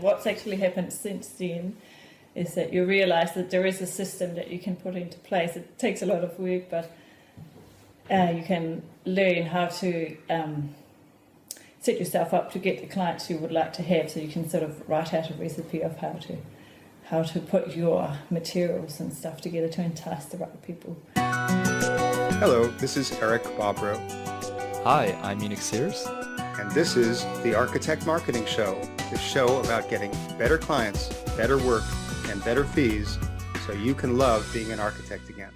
What's actually happened since then is that you realize that there is a system that you can put into place. It takes a lot of work, but you can learn how to set yourself up to get the clients you would like to have, so you can sort of write out a recipe of how to put your materials and stuff together to entice the right people. Hello, this is Eric Bobrow. Hi, I'm Enoch Sears. And this is the Architect Marketing Show, the show about getting better clients, better work, and better fees so you can love being an architect again.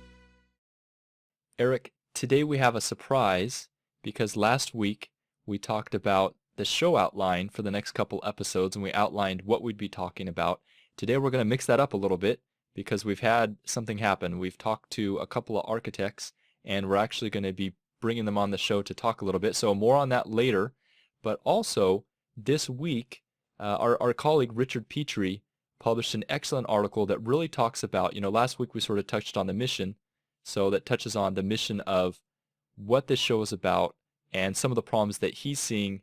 Eric, today we have a surprise because last week we talked about the show outline for the next couple episodes and we outlined what we'd be talking about. Today we're going to mix that up a little bit because we've had something happen. We've talked to a couple of architects and we're actually going to be bringing them on the show to talk a little bit. So more on that later. But also this week, our colleague Richard Petrie published an excellent article that really talks about, last week we sort of touched on the mission. So that touches on the mission of what this show is about and some of the problems that he's seeing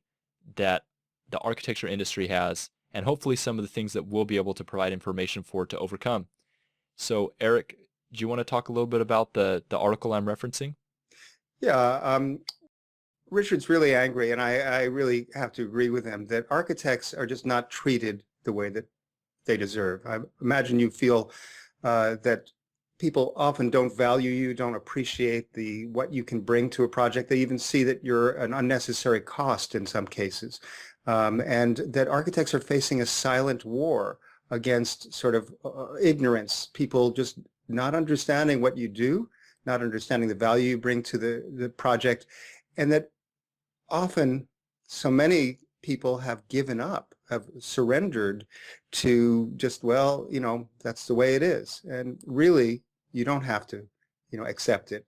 that the architecture industry has, and hopefully some of the things that we'll be able to provide information for to overcome. So Eric, do you want to talk a little bit about the article I'm referencing? Yeah, Richard's really angry, and I really have to agree with him that architects are just not treated the way that they deserve. I imagine you feel that people often don't value you, don't appreciate what you can bring to a project. They even see that you're an unnecessary cost in some cases, and that architects are facing a silent war against sort of ignorance, people just not understanding what you do, not understanding the value you bring to the project, and that often so many people have given up, have surrendered to just, well, that's the way it is. And really, you don't have to, accept it.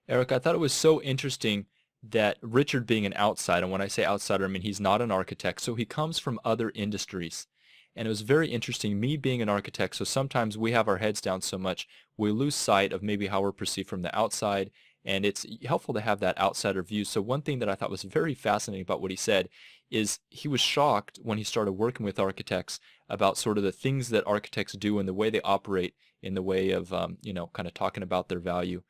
Eric, I thought it was so interesting that Richard being an outsider, and when I say outsider, I mean he's not an architect, so he comes from other industries. And it was very interesting, me being an architect, so sometimes we have our heads down so much, we lose sight of maybe how we're perceived from the outside, and it's helpful to have that outsider view. So one thing that I thought was very fascinating about what he said is he was shocked when he started working with architects about sort of the things that architects do and the way they operate in the way of, kind of talking about their value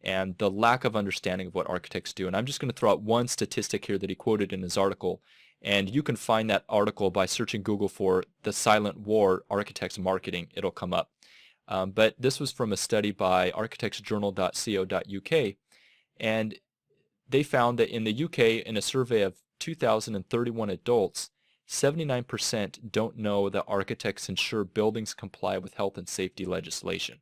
and the lack of understanding of what architects do. And I'm just going to throw out one statistic here that he quoted in his article. And you can find that article by searching Google for the silent war architects marketing. It'll come up. But this was from a study by architectsjournal.co.uk, and they found that in the UK, in a survey of 2,031 adults, 79% don't know that architects ensure buildings comply with health and safety legislation.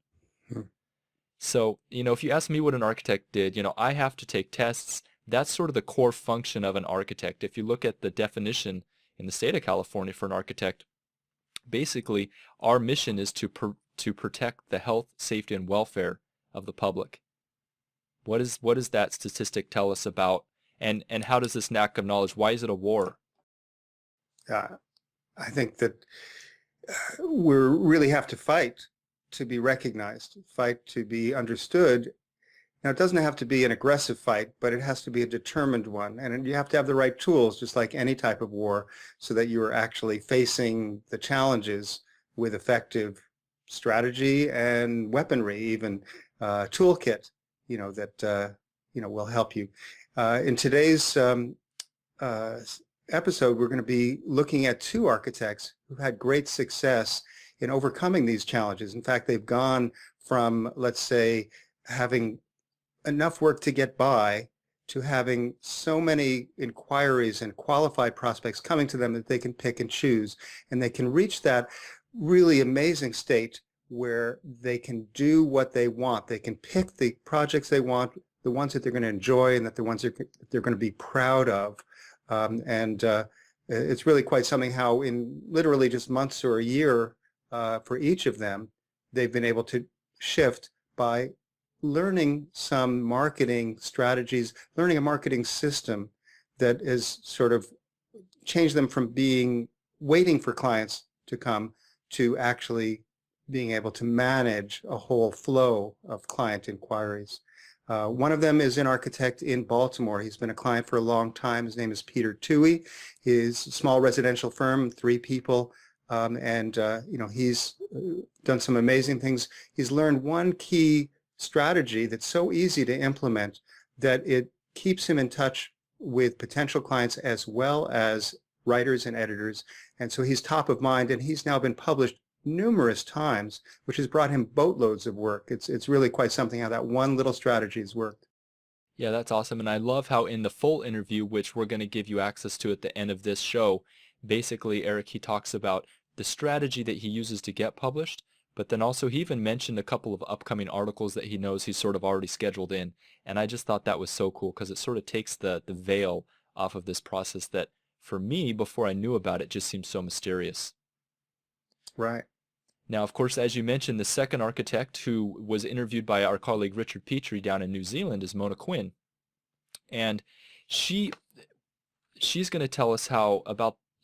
So, if you ask me what an architect did, I have to take tests. That's sort of the core function of an architect. If you look at the definition in the state of California for an architect, basically our mission is to protect the health, safety, and welfare of the public. What does that statistic tell us about, and how does this lack of knowledge, why is it a war? I think that we really have to fight to be recognized, fight to be understood. Now, it doesn't have to be an aggressive fight, but it has to be a determined one. And you have to have the right tools, just like any type of war, so that you are actually facing the challenges with effective strategy and weaponry, even toolkit, that, will help you. In today's episode, we're going to be looking at two architects who had great success in overcoming these challenges. In fact, they've gone from, let's say, having enough work to get by to having so many inquiries and qualified prospects coming to them that they can pick and choose, and they can reach that really amazing state where they can do what they want. They can pick the projects they want, the ones that they're going to enjoy and that the ones that they're going to be proud of. It's really quite something how in literally just months or a year for each of them, they've been able to shift by learning some marketing strategies, learning a marketing system that has sort of changed them from waiting for clients to come to actually being able to manage a whole flow of client inquiries. One of them is an architect in Baltimore. He's been a client for a long time. His name is Peter Toohey. His small residential firm, 3 people, He's done some amazing things. He's learned one key strategy that's so easy to implement that it keeps him in touch with potential clients as well as writers and editors. And so he's top of mind, and he's now been published numerous times, which has brought him boatloads of work. It's really quite something how that one little strategy has worked. Yeah, that's awesome. And I love how in the full interview, which we're going to give you access to at the end of this show, basically, Eric, he talks about the strategy that he uses to get published, but then also he even mentioned a couple of upcoming articles that he knows he's sort of already scheduled in. And I just thought that was so cool because it sort of takes the veil off of this process that, for me, before I knew about it, just seemed so mysterious. Right. Now, of course, as you mentioned, the second architect who was interviewed by our colleague Richard Petrie down in New Zealand is Mona Quinn. And she's going to tell us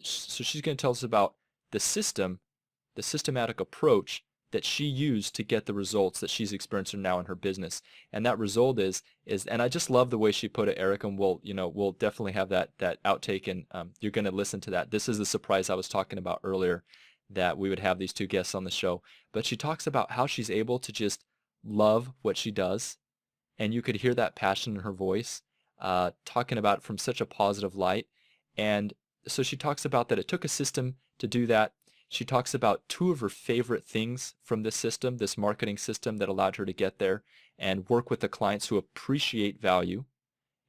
she's going to tell us about the systematic approach that she used to get the results that she's experiencing now in her business. And that result is, and I just love the way she put it, Eric, and we'll definitely have that outtake, and you're going to listen to that. This is the surprise I was talking about earlier, that we would have these two guests on the show. But she talks about how she's able to just love what she does, and you could hear that passion in her voice, talking about it from such a positive light. And so she talks about that it took a system to do that. She talks about two of her favorite things from this system, this marketing system that allowed her to get there and work with the clients who appreciate value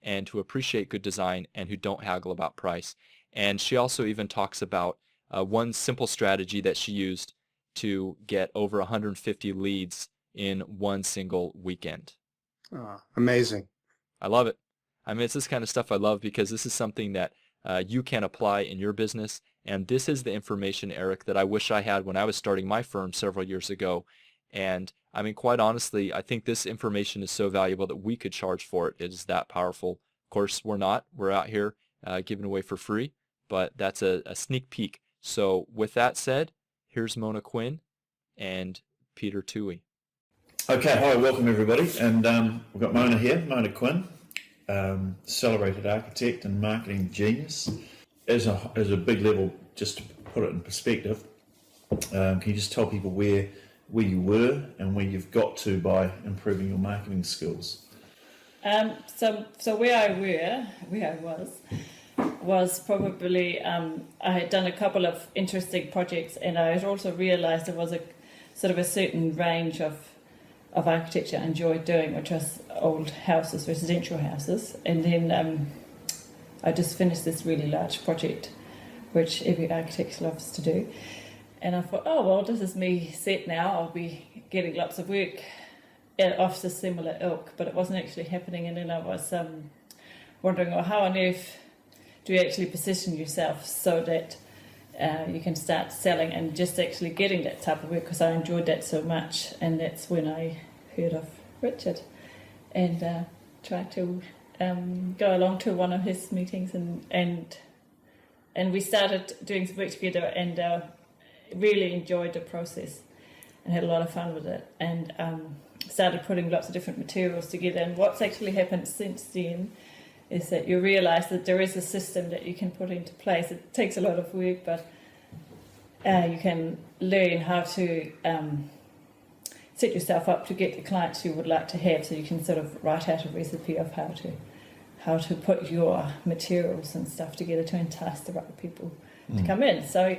and who appreciate good design and who don't haggle about price. And she also even talks about one simple strategy that she used to get over 150 leads in one single weekend. Oh, amazing. I love it. I mean, it's this kind of stuff I love because this is something that you can apply in your business. And this is the information, Eric, that I wish I had when I was starting my firm several years ago. And I mean, quite honestly, I think this information is so valuable that we could charge for it. It is that powerful. Of course, we're not. We're out here giving away for free, but that's a sneak peek. So with that said, here's Mona Quinn and Peter Toohey. Okay, hi, welcome everybody. And we've got Mona here, Mona Quinn, celebrated architect and marketing genius. As a big level, just to put it in perspective, can you just tell people where you were and where you've got to by improving your marketing skills? So where I was probably, I had done a couple of interesting projects, and I had also realised there was a sort of a certain range of architecture I enjoyed doing, which was old houses, residential houses, and then I just finished this really large project, which every architect loves to do. And I thought, oh, well, this is me set now. I'll be getting lots of work off the similar ilk, but it wasn't actually happening. And then I was wondering, well, how on earth do you actually position yourself so that you can start selling and just actually getting that type of work, because I enjoyed that so much. And that's when I heard of Richard and tried to go along to one of his meetings, and we started doing some work together, and really enjoyed the process and had a lot of fun with it, and started putting lots of different materials together. And what's actually happened since then is that you realise that there is a system that you can put into place. It takes a lot of work, but you can learn how to set yourself up to get the clients you would like to have, so you can sort of write out a recipe of how to put your materials and stuff together to entice the right people to come in. So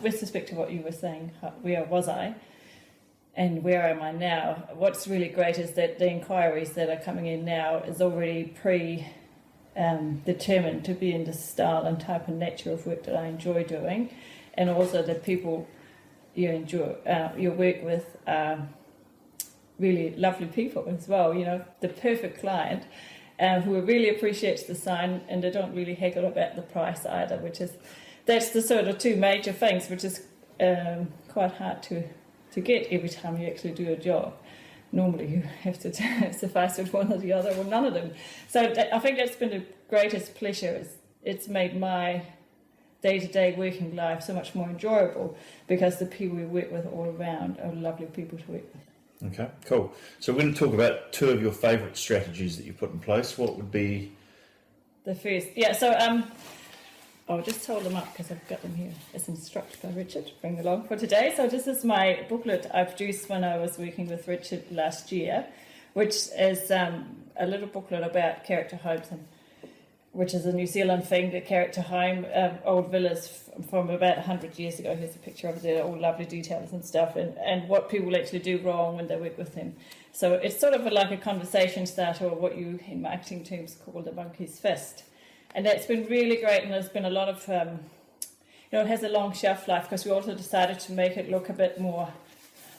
with respect to what you were saying, where was I and where am I now? What's really great is that the inquiries that are coming in now is already determined to be in the style and type and nature of work that I enjoy doing, and also the people you work with are really lovely people as well. You know, the perfect client who really appreciates the sign, and they don't really haggle about the price either, that's the sort of two major things, which is quite hard to get every time you actually do a job. Normally you have to suffice with one or the other or none of them. So I think that's been the greatest pleasure. It's made my day-to-day working life so much more enjoyable, because the people we work with all around are lovely people to work with. Okay, cool. So we're going to talk about two of your favourite strategies that you put in place. What would be the first? Yeah, so I'll just hold them up because I've got them here as instructed by Richard to bring along for today. So this is my booklet I produced when I was working with Richard last year, which is a little booklet about character homes, which is a New Zealand thing, the character home, old villas from about 100 years ago. Here's a picture of it, all lovely details and stuff, and what people actually do wrong when they work with him. So it's sort of like a conversation starter, or what you in marketing terms call the monkey's fist. And that's been really great, and there's been a lot of, it has a long shelf life because we also decided to make it look a bit more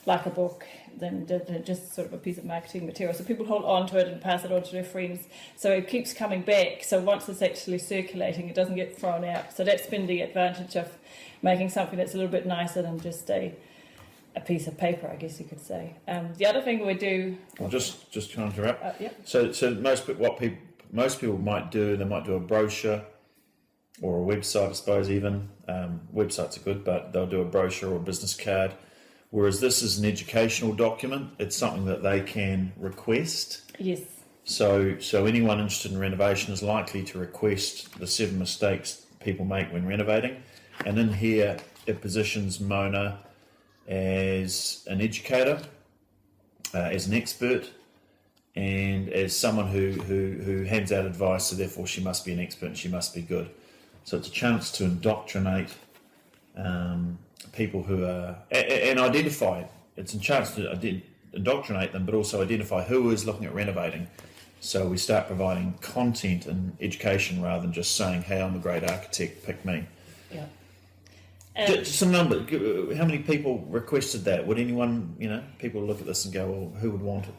like a book than just sort of a piece of marketing material. So people hold on to it and pass it on to their friends. So it keeps coming back. So once it's actually circulating, it doesn't get thrown out. So that's been the advantage of making something that's a little bit nicer than just a piece of paper, I guess you could say. The other thing we do... I'll just trying to interrupt. Yeah. So most people might do, they might do a brochure or a website, I suppose even. Websites are good, but they'll do a brochure or a business card. Whereas this is an educational document. It's something that they can request. Yes. So anyone interested in renovation is likely to request the 7 mistakes people make when renovating. And in here, it positions Mona as an educator, as an expert, and as someone who hands out advice, so therefore she must be an expert and she must be good. So it's a chance to indoctrinate people who are, and identify, it's a chance to indoctrinate them, but also identify who is looking at renovating. So we start providing content and education rather than just saying, hey, I'm a great architect, pick me. Yeah. Just some number, how many people requested that? Would anyone, people look at this and go, well, who would want it?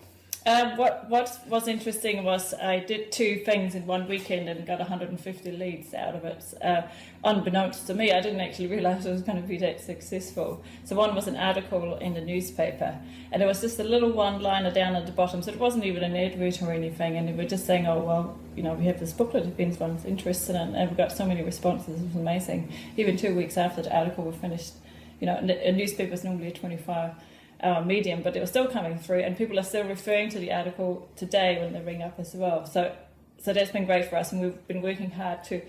What was interesting was I did 2 things in one weekend and got 150 leads out of it. Unbeknownst to me, I didn't actually realise it was going to be that successful. So one was an article in the newspaper, and it was just a little one-liner down at the bottom, so it wasn't even an advert or anything, and they were just saying, oh, well, we have this booklet if anyone's interested in it, and we got so many responses. It was amazing. Even 2 weeks after the article was finished, a newspaper is normally a 24-hour medium, but it was still coming through, and people are still referring to the article today when they ring up as well. So that's been great for us, and we've been working hard to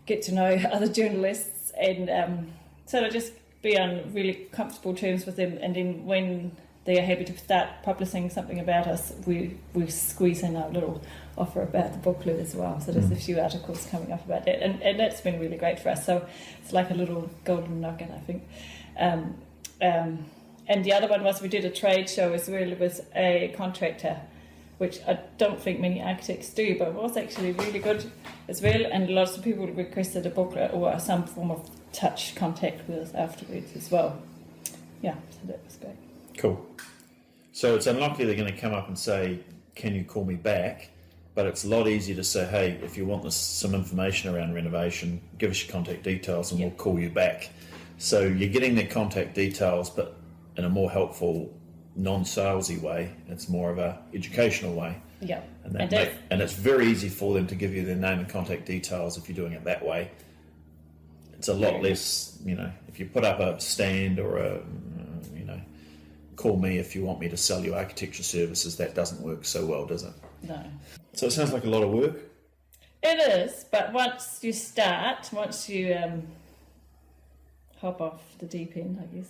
get to know other journalists and sort of just be on really comfortable terms with them. And then when they are happy to start publishing something about us, we squeeze in our little offer about the booklet as well. So there's a few articles coming up about that, and that's been really great for us. So it's like a little golden nugget, I think. And the other one was we did a trade show as well with a contractor, which I don't think many architects do, but it was actually really good as well. And lots of people requested a booklet or some form of touch contact with us afterwards as well. Yeah, so that was great. Cool. So it's unlikely they're going to come up and say, can you call me back? But it's a lot easier to say, hey, if you want some information around renovation, give us your contact details and we'll call you back. So you're getting their contact details, but in a more helpful, non-salesy way. It's more of a educational way. Yeah. And it's very easy for them to give you their name and contact details if you're doing it that way. It's a lot less, if you put up a stand or call me if you want me to sell you architecture services, that doesn't work so well, does it? No. So it sounds like a lot of work. It is, but once you hop off the deep end, I guess.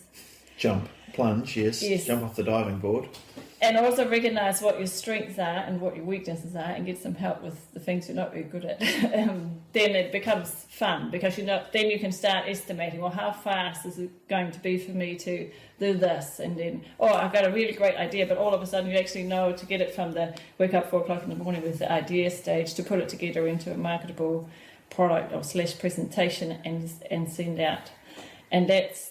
Plunge, yes. Jump off the diving board. And also recognise what your strengths are and what your weaknesses are, and get some help with the things you're not very good at. Then it becomes fun, because then you can start estimating, well, how fast is it going to be for me to do this? And then, I've got a really great idea, but all of a sudden you actually know to get it from the wake up 4 o'clock in the morning with the idea stage to put it together into a marketable product or / presentation and send out. And that's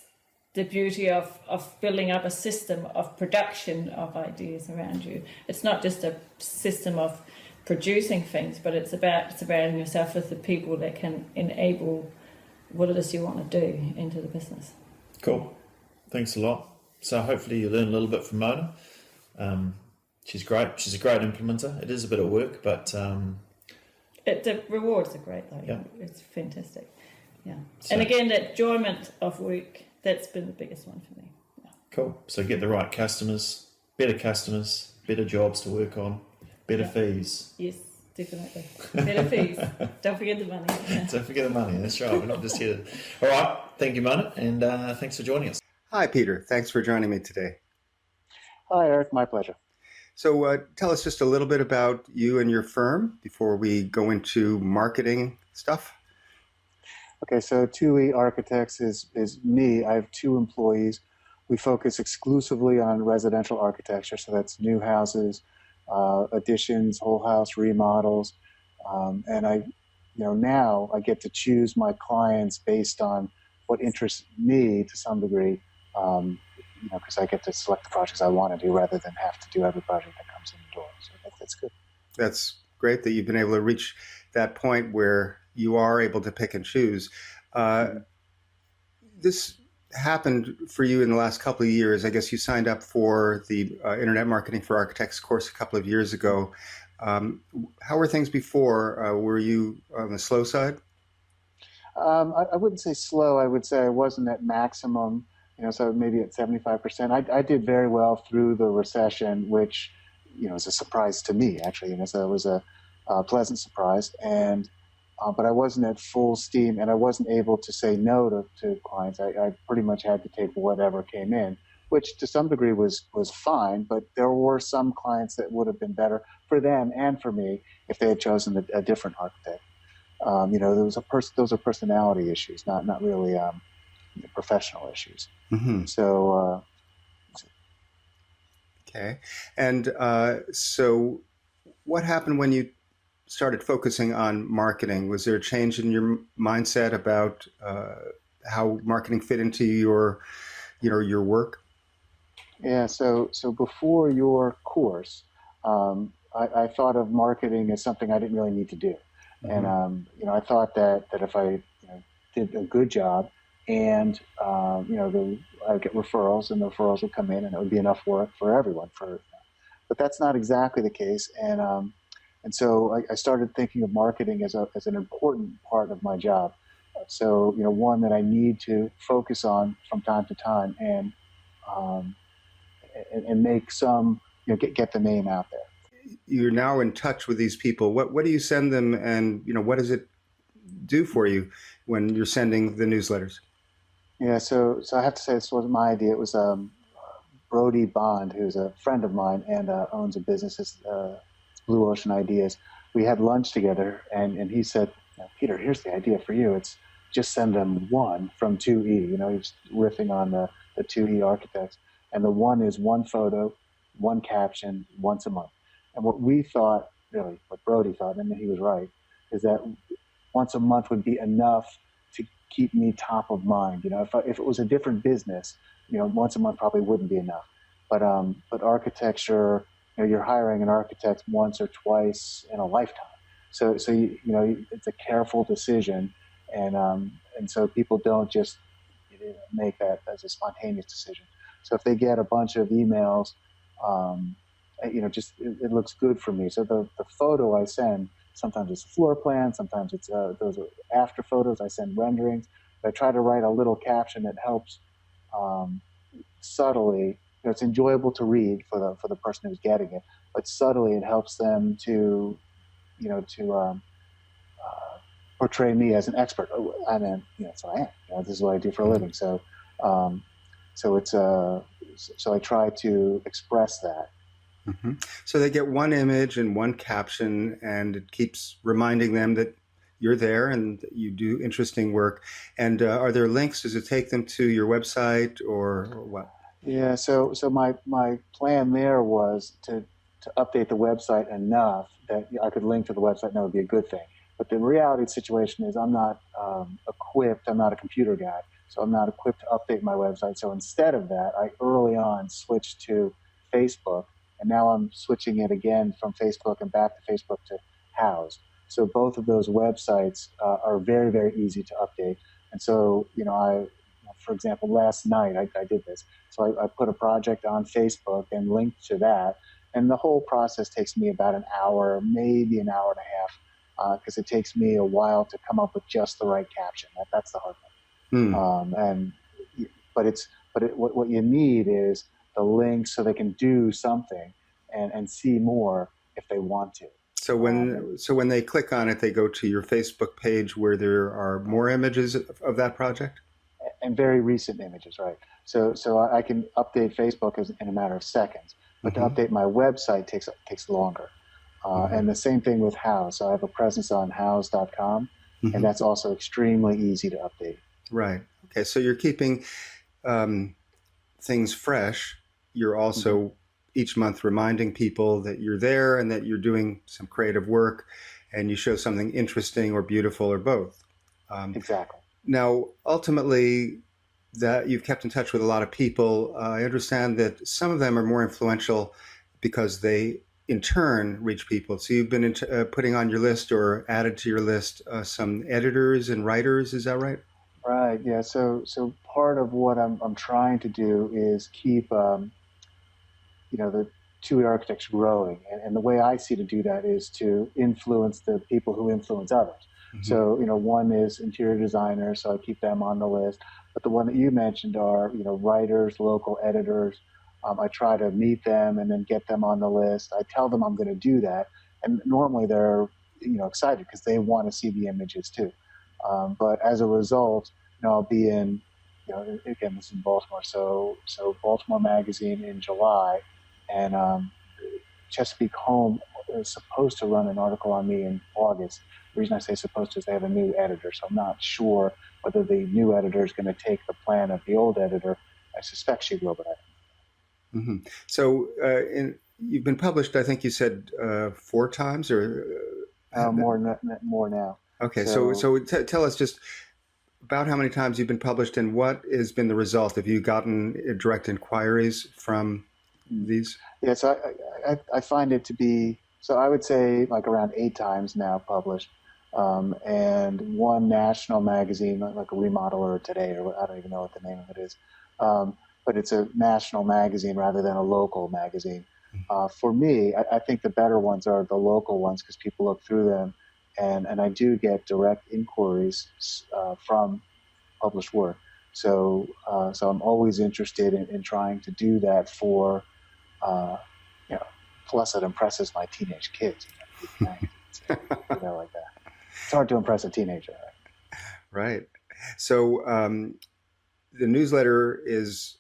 the beauty of building up a system of production of ideas around you. It's not just a system of producing things, but it's about surrounding yourself with the people that can enable what it is you want to do into the business. Cool. Thanks a lot. So hopefully you learn a little bit from Mona. She's great. She's a great implementer. It is a bit of work, but... the rewards are great, though. Yeah. It's fantastic. Yeah. So, and again, that enjoyment of work, that's been the biggest one for me. Yeah. Cool. So get the right customers, better better jobs to work on, better fees. Yes. definitely. Better fees. Don't forget the money. Don't forget the money. That's right. We're not just here to... All right. Thank you, Mona, and thanks for joining us. Hi, Peter. Thanks for joining me today. Hi, Eric. My pleasure. So tell us just a little bit about you and your firm before we go into marketing stuff. Okay, so 2E Architects is me. I have 2 employees. We focus exclusively on residential architecture, so that's new houses, additions, whole house remodels, and now I get to choose my clients based on what interests me to some degree, because I get to select the projects I want to do rather than have to do every project that comes in the door. So that's good. That's great that you've been able to reach that point where you are able to pick and choose. This happened for you in the last couple of years. I guess you signed up for the Internet Marketing for Architects course a couple of years ago. How were things before? Were you on the slow side? I wouldn't say slow. I would say I wasn't at maximum, so maybe at 75%. I did very well through the recession, which, is a surprise to me, actually. So it was a pleasant surprise. But I wasn't at full steam, and I wasn't able to say no to clients. I pretty much had to take whatever came in, which to some degree was fine, but there were some clients that would have been better for them and for me if they had chosen a different architect. Those are personality issues, not really professional issues. Mm-hmm. So, okay. And so what happened when you started focusing on marketing? Was there a change in your mindset about how marketing fit into your work? Yeah. So before your course, I thought of marketing as something I didn't really need to do, Mm-hmm. and I thought that if I did a good job, and I'd get referrals, and the referrals would come in, and it would be enough work for everyone. But that's not exactly the case, and so I started thinking of marketing as an important part of my job. So, one that I need to focus on from time to time and make some, get the name out there. You're now in touch with these people. What do you send them, and what does it do for you when you're sending the newsletters? Yeah, so I have to say this wasn't my idea. It was Brody Bond, who's a friend of mine and owns a business. It's Blue Ocean Ideas. We had lunch together, and he said, Peter, here's the idea for you. It's just send them one from 2E. He's riffing on the 2E Architects. And the one is one photo, one caption, once a month. And what we thought, really, what Brody thought, and he was right, is that once a month would be enough to keep me top of mind. If it was a different business, once a month probably wouldn't be enough. But architecture, you're hiring an architect once or twice in a lifetime. So it's a careful decision, and so people don't just make that as a spontaneous decision. So if they get a bunch of emails, it looks good for me. So the photo I send, sometimes it's a floor plan, sometimes it's those are after photos. I send renderings. I try to write a little caption that helps subtly. It's enjoyable to read for the person who's getting it, but subtly it helps them to portray me as an expert. I mean, that's what I am. This is what I do for a living. So I try to express that. Mm-hmm. So they get one image and one caption, and it keeps reminding them that you're there and that you do interesting work. And are there links? Does it take them to your website or what? Yeah. So my plan there was to update the website enough that I could link to the website, and that would be a good thing. But the reality of the situation is I'm not equipped. I'm not a computer guy, so I'm not equipped to update my website. So instead of that, I early on switched to Facebook. And now I'm switching it again from Facebook and back to Facebook to Houzz. So both of those websites are very, very easy to update. And so, for example, last night I did this. So I put a project on Facebook and linked to that. And the whole process takes me about an hour, maybe an hour and a half, because it takes me a while to come up with just the right caption. That's the hard part. What you need is the links so they can do something and see more if they want to. So when they click on it, they go to your Facebook page where there are more images of that project? And very recent images, right? So I can update Facebook in a matter of seconds, but to update my website takes longer. And the same thing with Houzz. So I have a presence on Houzz.com, and that's also extremely easy to update. Right. Okay. So you're keeping things fresh. You're also each month reminding people that you're there and that you're doing some creative work, and you show something interesting or beautiful or both. Exactly. Now, ultimately, that you've kept in touch with a lot of people. I understand that some of them are more influential because they, in turn, reach people. So you've been putting on your list or added to your list some editors and writers. Is that right? Right. Yeah. So part of what I'm trying to do is keep the TUI architects growing, and the way I see to do that is to influence the people who influence others. So, one is interior designers, so I keep them on the list. But the one that you mentioned are, writers, local editors. I try to meet them and then get them on the list. I tell them I'm going to do that, and normally they're, excited because they want to see the images too. But as a result, I'll be in, again, this is in Baltimore. So Baltimore Magazine in July, and Chesapeake Home is supposed to run an article on me in August. The reason I say supposed to is they have a new editor, so I'm not sure whether the new editor is going to take the plan of the old editor. I suspect she will, but I don't know. So you've been published, I think you said 4 times, or more now. Okay, so tell us just about how many times you've been published and what has been the result. Have you gotten direct inquiries from these? Yeah, so I find it to be, so I would say like around 8 times now published. And one national magazine, like a Remodeler Today, or I don't even know what the name of it is. But it's a national magazine rather than a local magazine. For me, I think the better ones are the local ones because people look through them. And I do get direct inquiries from published work. So I'm always interested in trying to do that for, plus it impresses my teenage kids. Like that. It's hard to impress a teenager. Right. So the newsletter is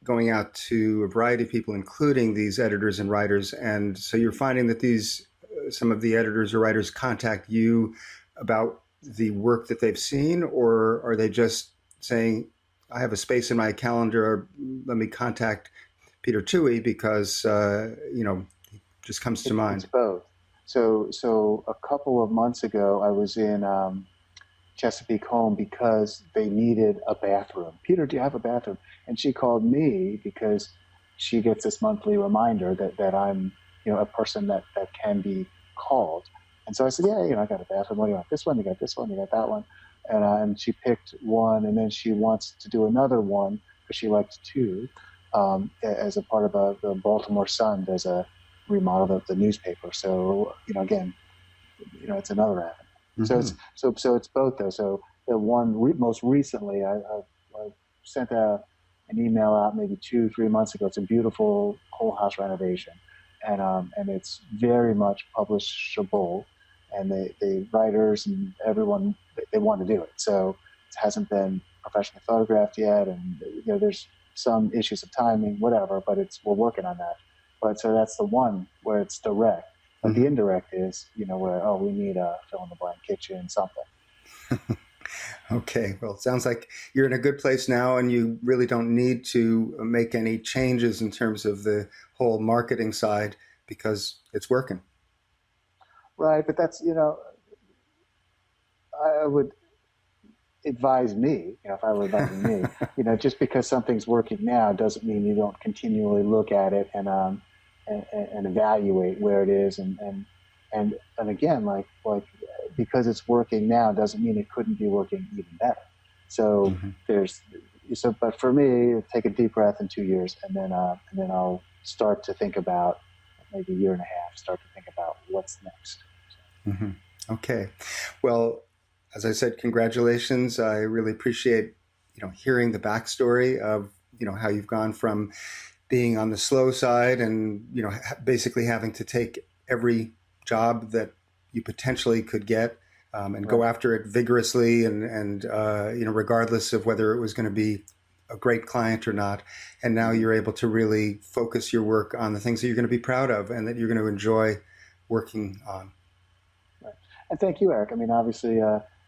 going out to a variety of people, including these editors and writers. And so you're finding that some of the editors or writers contact you about the work that they've seen, or are they just saying, I have a space in my calendar, let me contact Peter Toohey because, just comes to mind. It's both. So a couple of months ago, I was in Chesapeake Home because they needed a bathroom. Peter, do you have a bathroom? And she called me because she gets this monthly reminder that I'm, a person that can be called. And so I said, yeah, I got a bathroom. What do you want? This one, you got this one, you got that one. And she picked one, and then she wants to do another one because she liked 2 as a part of the Baltimore Sun. There's a remodel of the newspaper. So, again, it's another avenue. So it's both though. So the one most recently, I sent an email out maybe 2-3 months ago. It's a beautiful whole house renovation, and it's very much publishable. And the writers and everyone, they want to do it. So it hasn't been professionally photographed yet, and there's some issues of timing, whatever. But we're working on that. But so that's the one where it's direct. But the indirect is, where, we need a fill-in-the-blank kitchen, something. Okay. Well, it sounds like you're in a good place now, and you really don't need to make any changes in terms of the whole marketing side because it's working. Right. But that's, I would advise me, if I were advising me, just because something's working now doesn't mean you don't continually look at it and evaluate where it is, and again, like because it's working now doesn't mean it couldn't be working even better. So but for me, take a deep breath in 2 years, and then I'll start to think about maybe a year and a half. Start to think about what's next. Okay, well, as I said, congratulations. I really appreciate hearing the backstory of how you've gone from being on the slow side and basically having to take every job that you potentially could get, and go after it vigorously and regardless of whether it was going to be a great client or not. And now you're able to really focus your work on the things that you're going to be proud of and that you're going to enjoy working on. Right. And thank you, Eric. I mean, obviously,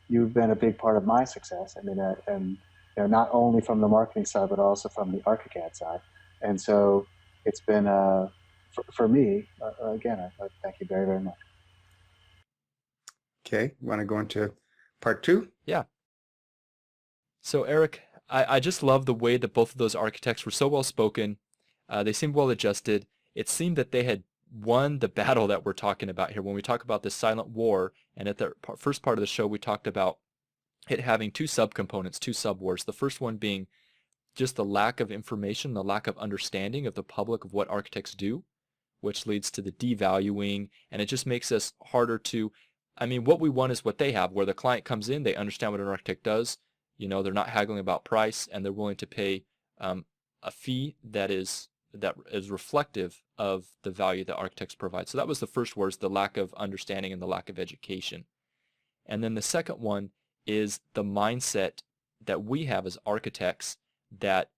you've been a big part of my success. I mean, and not only from the marketing side, but also from the ArchiCAD side. And so it's been, for me, again, I thank you very, very much. Okay, want to go into part two? Yeah. So Eric, I just love the way that both of those architects were so well spoken. They seemed well adjusted. It seemed that they had won the battle that we're talking about here. When we talk about the silent war, and at the first part of the show, we talked about it having two subcomponents, two sub-wars. The first one being just the lack of information, the lack of understanding of the public of what architects do, which leads to the devaluing, and it just makes us harder to, I mean, what we want is what they have, where the client comes in, they understand what an architect does, they're not haggling about price, and they're willing to pay a fee that is reflective of the value that architects provide. So that was the first word, the lack of understanding and the lack of education. And then the second one is the mindset that we have as architects, that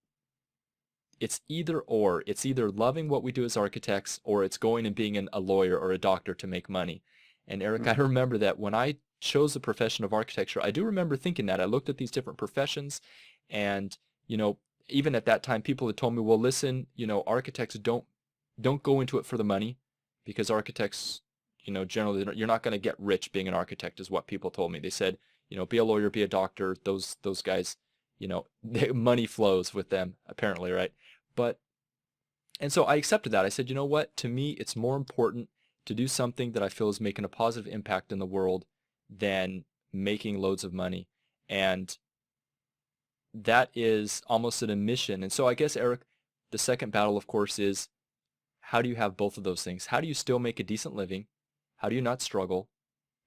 it's either or. It's either loving what we do as architects, or it's going and being a lawyer or a doctor to make money. And Eric, I remember that when I chose the profession of architecture, I do remember thinking that. I looked at these different professions, and even at that time, people had told me, well, listen, architects don't go into it for the money, because architects, generally you're not going to get rich being an architect, is what people told me. They said, be a lawyer, be a doctor. Those guys, money flows with them, apparently, right? And so I accepted that. I said, you know what? To me, it's more important to do something that I feel is making a positive impact in the world than making loads of money. And that is almost an admission. And so I guess, Eric, the second battle, of course, is how do you have both of those things? How do you still make a decent living? How do you not struggle?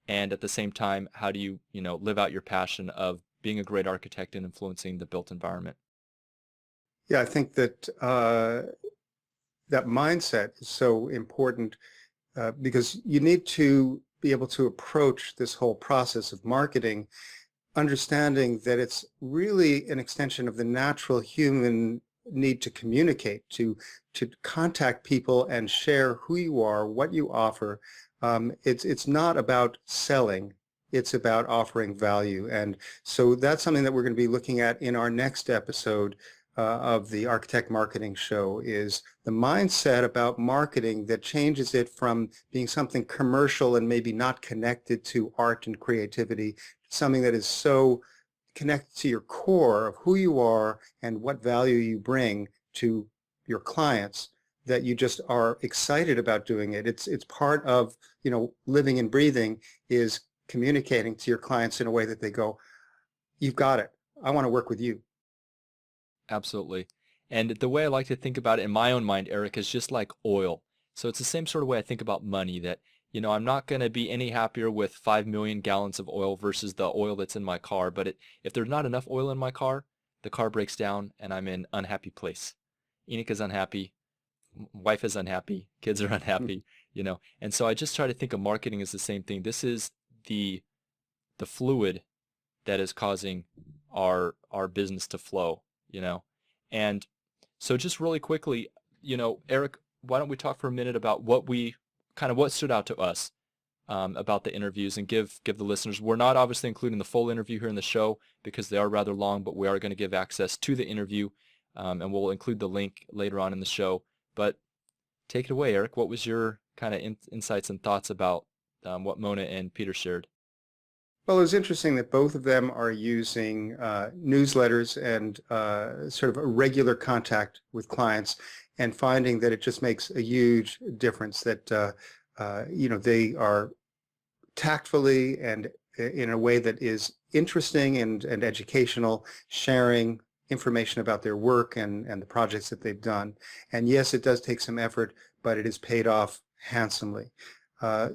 And at the same time, how do you, live out your passion of being a great architect and influencing the built environment? Yeah, I think that that mindset is so important, because you need to be able to approach this whole process of marketing, understanding that it's really an extension of the natural human need to communicate, to contact people and share who you are, what you offer. It's not about selling. It's about offering value. And so that's something that we're going to be looking at in our next episode of the Architect Marketing Show, is the mindset about marketing that changes it from being something commercial and maybe not connected to art and creativity, to something that is so connected to your core of who you are and what value you bring to your clients, that you just are excited about doing it. It's part of, living and breathing, is communicating to your clients in a way that they go, you've got it. I want to work with you. Absolutely. And the way I like to think about it in my own mind, Eric, is just like oil. So it's the same sort of way I think about money, that, I'm not going to be any happier with 5 million gallons of oil versus the oil that's in my car. But if there's not enough oil in my car, the car breaks down and I'm in an unhappy place. Enoch is unhappy. Wife is unhappy. Kids are unhappy, And so I just try to think of marketing as the same thing. This is the fluid that is causing our business to flow, And so just really quickly, Eric, why don't we talk for a minute about what stood out to us about the interviews, and give the listeners, we're not obviously including the full interview here in the show because they are rather long, but we are going to give access to the interview, and we'll include the link later on in the show. But take it away, Eric. What was your kind of insights and thoughts about what Mona and Peter shared? Well, it was interesting that both of them are using newsletters and sort of a regular contact with clients, and finding that it just makes a huge difference, that they are tactfully and in a way that is interesting and educational, sharing information about their work and the projects that they've done. And yes, it does take some effort, but it is paid off handsomely.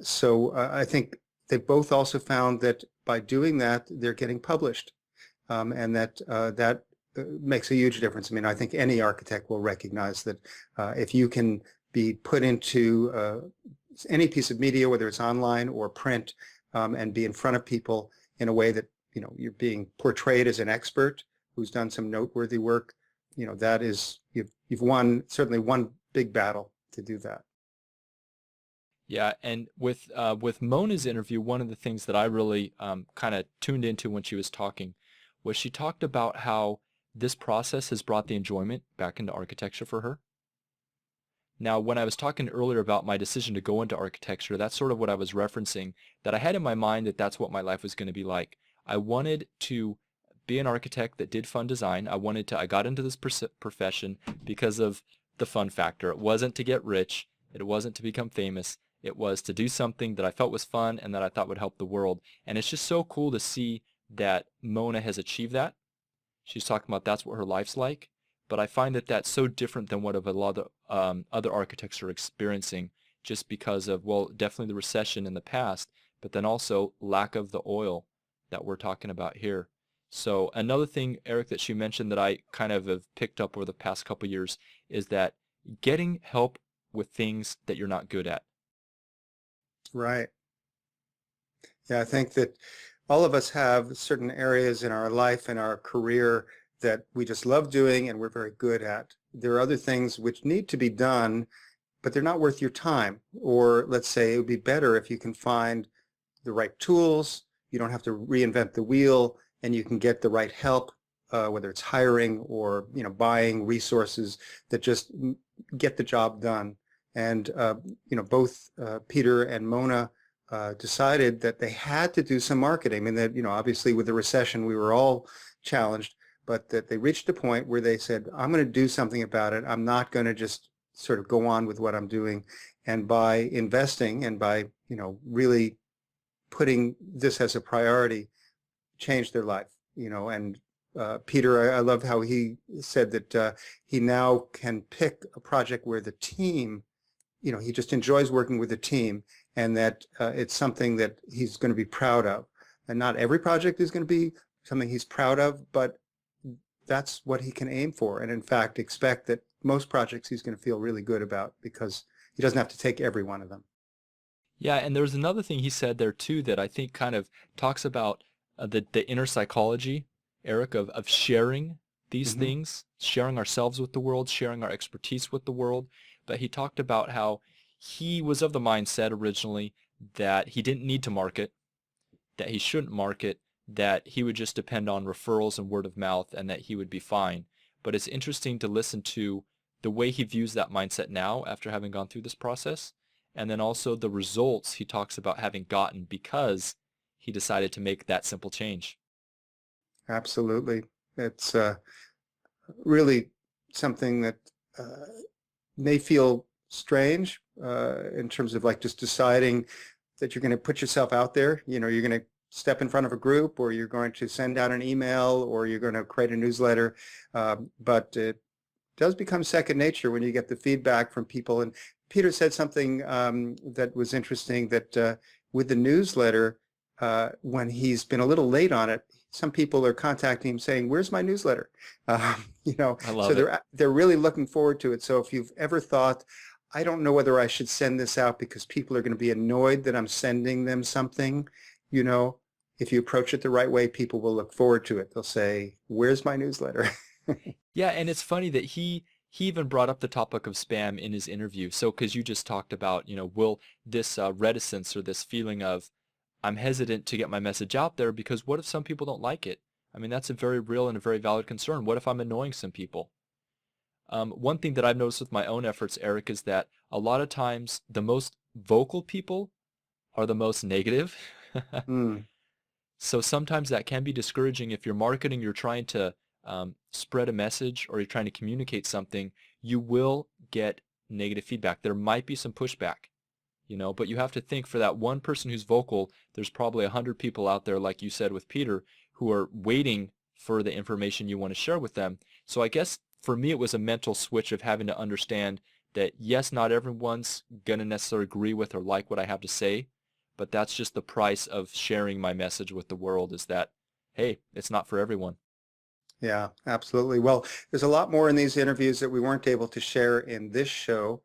So I think they both also found that by doing that, they're getting published, and that makes a huge difference. I mean, I think any architect will recognize that if you can be put into any piece of media, whether it's online or print, and be in front of people in a way that, you're being portrayed as an expert who's done some noteworthy work. That is, you've won, certainly one big battle to do that. Yeah, and with Mona's interview, one of the things that I really kind of tuned into when she was talking was she talked about how this process has brought the enjoyment back into architecture for her. Now, when I was talking earlier about my decision to go into architecture, that's sort of what I was referencing, that I had in my mind that that's what my life was going to be like. I wanted to be an architect that did fun design. I got into this profession because of the fun factor. It wasn't to get rich. It wasn't to become famous. It was to do something that I felt was fun and that I thought would help the world. And it's just so cool to see that Mona has achieved that. She's talking about that's what her life's like. But I find that that's so different than what a lot of other architects are experiencing, just because of, well, definitely the recession in the past, but then also lack of the oil that we're talking about here. So another thing, Eric, that she mentioned that I kind of have picked up over the past couple of years is that getting help with things that you're not good at. Right. Yeah, I think that all of us have certain areas in our life and our career that we just love doing and we're very good at. There are other things which need to be done, but they're not worth your time. Or let's say it would be better if you can find the right tools, you don't have to reinvent the wheel, and you can get the right help, whether it's hiring or buying resources that just get the job done. And both Peter and Mona decided that they had to do some marketing. I mean, that obviously with the recession we were all challenged, but that they reached a point where they said, I'm going to do something about it. I'm not going to just sort of go on with what I'm doing. And by investing and by, really putting this as a priority, changed their life, and Peter, I love how he said that he now can pick a project where the team, he just enjoys working with the team, and that it's something that he's going to be proud of. And not every project is going to be something he's proud of, but that's what he can aim for, and in fact expect that most projects he's going to feel really good about because he doesn't have to take every one of them. Yeah, and there's another thing he said there too that I think kind of talks about the inner psychology, Eric, of sharing these things, sharing ourselves with the world, sharing our expertise with the world. But he talked about how he was of the mindset originally that he didn't need to market, that he shouldn't market, that he would just depend on referrals and word of mouth and that he would be fine. But it's interesting to listen to the way he views that mindset now after having gone through this process, and then also the results he talks about having gotten because he decided to make that simple change. Absolutely. It's really something that may feel strange in terms of like just deciding that you're going to put yourself out there. You're going to step in front of a group, or you're going to send out an email, or you're going to create a newsletter. But it does become second nature when you get the feedback from people. And Peter said something that was interesting, that with the newsletter, when he's been a little late on it, some people are contacting him saying, "Where's my newsletter?" I love it. They're really looking forward to it. So if you've ever thought, I don't know whether I should send this out because people are going to be annoyed that I'm sending them something, if you approach it the right way, people will look forward to it. They'll say, "Where's my newsletter?" Yeah, and it's funny that he even brought up the topic of spam in his interview. So because you just talked about, will this reticence or this feeling of I'm hesitant to get my message out there because what if some people don't like it? I mean, that's a very real and a very valid concern. What if I'm annoying some people? One thing that I've noticed with my own efforts, Eric, is that a lot of times the most vocal people are the most negative. So sometimes that can be discouraging. If you're marketing, you're trying to spread a message or you're trying to communicate something, you will get negative feedback. There might be some pushback, but you have to think for that one person who's vocal, there's probably 100 people out there, like you said with Peter, who are waiting for the information you want to share with them. So I guess for me, it was a mental switch of having to understand that, yes, not everyone's going to necessarily agree with or like what I have to say, but that's just the price of sharing my message with the world, is that, hey, it's not for everyone. Yeah, absolutely. Well, there's a lot more in these interviews that we weren't able to share in this show.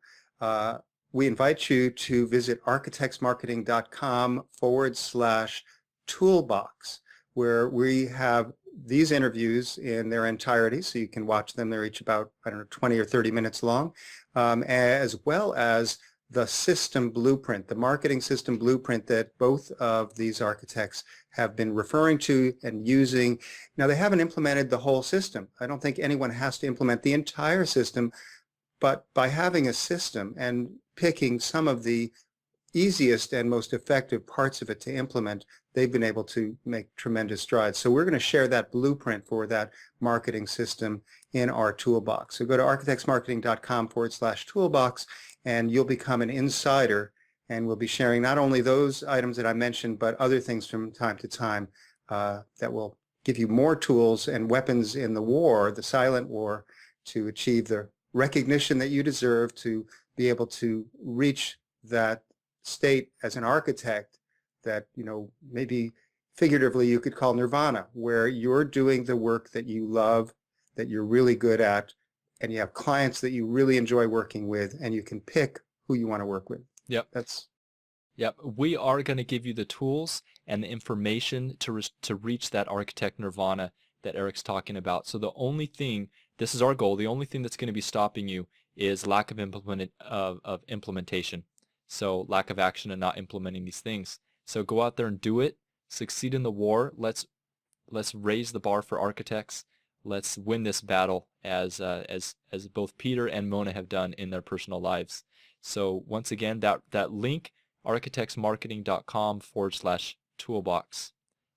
we invite you to visit architectsmarketing.com/toolbox, where we have these interviews in their entirety, so you can watch them. They're each about, 20 or 30 minutes long, as well as the system blueprint, the marketing system blueprint that both of these architects have been referring to and using. Now, they haven't implemented the whole system. I don't think anyone has to implement the entire system, but by having a system and picking some of the easiest and most effective parts of it to implement, they've been able to make tremendous strides. So we're going to share that blueprint for that marketing system in our toolbox. So go to architectsmarketing.com/toolbox, and you'll become an insider, and we'll be sharing not only those items that I mentioned, but other things from time to time that will give you more tools and weapons in the war, the silent war, to achieve the recognition that you deserve, to be able to reach that state as an architect that, maybe figuratively you could call nirvana, where you're doing the work that you love, that you're really good at, and you have clients that you really enjoy working with, and you can pick who you want to work with. Yep. Yep. We are going to give you the tools and the information to reach that architect nirvana that Eric's talking about. So the only thing, this is our goal, the only thing that's going to be stopping you is lack of implementation. So lack of action and not implementing these things. So go out there and do it. Succeed in the war. Let's raise the bar for architects. Let's win this battle as both Peter and Mona have done in their personal lives. So once again, that link, architectsmarketing.com/toolbox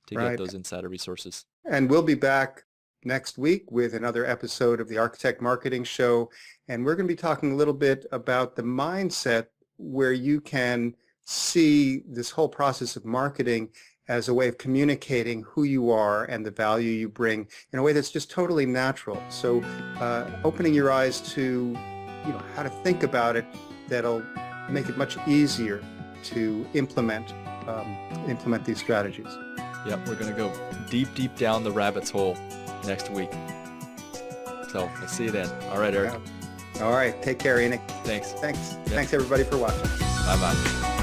to get those insider resources. And we'll be back next week with another episode of the Architect Marketing Show. And we're going to be talking a little bit about the mindset where you can see this whole process of marketing as a way of communicating who you are and the value you bring in a way that's just totally natural. So opening your eyes to how to think about it, that'll make it much easier to implement these strategies. Yep, we're going to go deep down the rabbit's hole next week. So we'll see you then. All right, Eric. All right. Take care, Enoch. Thanks. Thanks everybody for watching. Bye-bye.